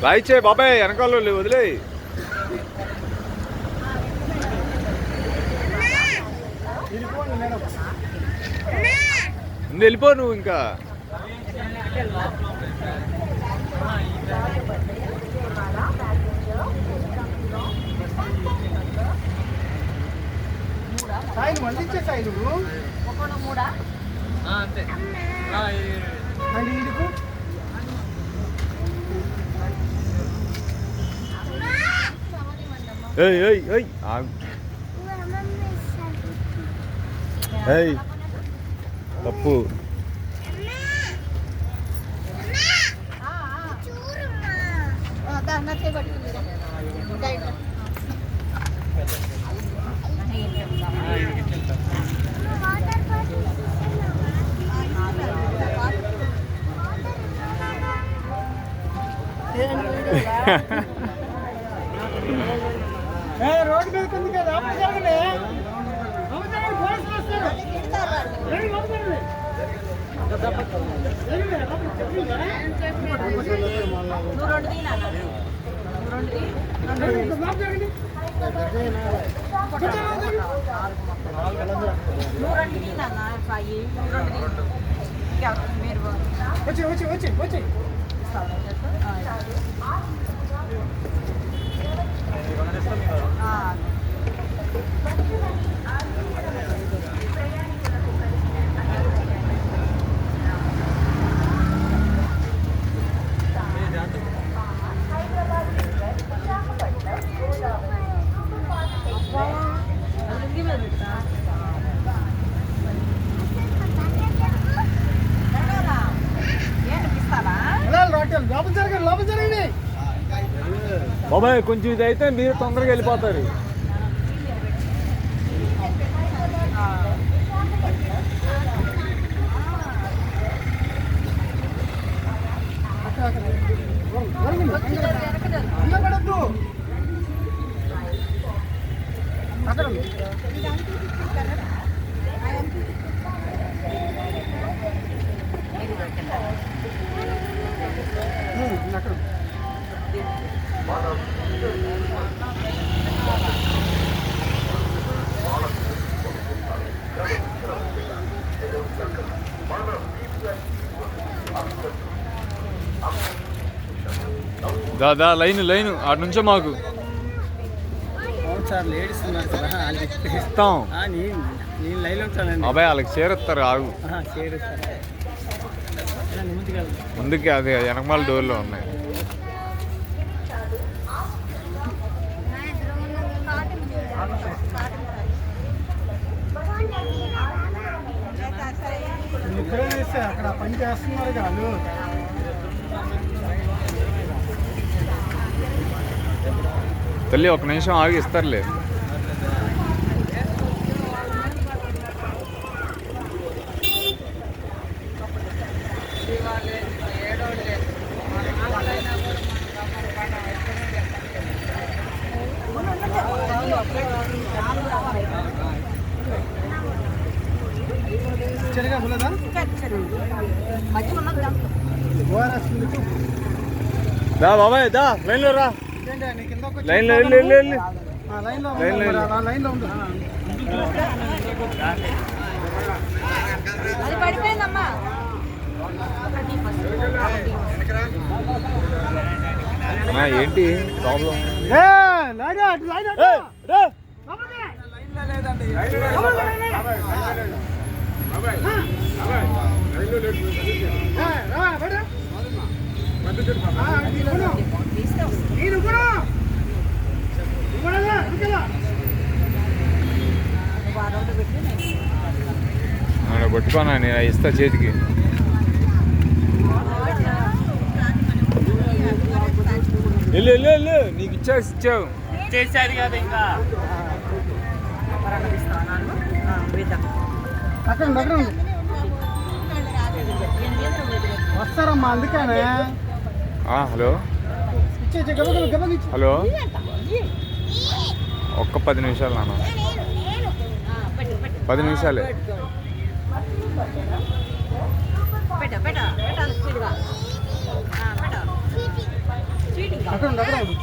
రాయిచ్చే బాబాయ్ వెనకాల వదిలే. ముందు వెళ్ళిపో నువ్వు. ఇంకా సాయి మళ్ళీ ఇచ్చే సాయి నువ్వు మూడా అంతే. తప్పు. రోడ్డు మీద ఉంది కదా వచ్చి వచ్చి వచ్చి వచ్చి బాబాయ్ కొంచెం ఇది అయితే మీరు తొందరగా వెళ్ళిపోతారు. దాదా లైన్ ఆడ నుంచో మాకు ఇస్తాం. అబ్బాయి వాళ్ళకి చేరుస్తారు. ఆగు ముందుకి అదే వెనకమాల డోర్లో ఉన్నాయి. అక్కడ పని చేస్తున్నారు కాదు. తల్లి ఒక నిమిషం ఆగి ఇస్తారులే. దా బాబాయ్ దా లైన్లో రా. లైన్లో ఏంటి ప్రాబ్లం? కొట్టుకోనా నేను ఇస్తా చేతికి. వెళ్ళు నీకు ఇచ్చావు చేశారు కదా. ఇంకా అక్కడ వస్తారమ్మా అందుకనే. హలో హలో ఒక్క 10 నిమిషాలు నాన్న. 10 నిమిషాలే. పెట్ట అక్కడ ఉండు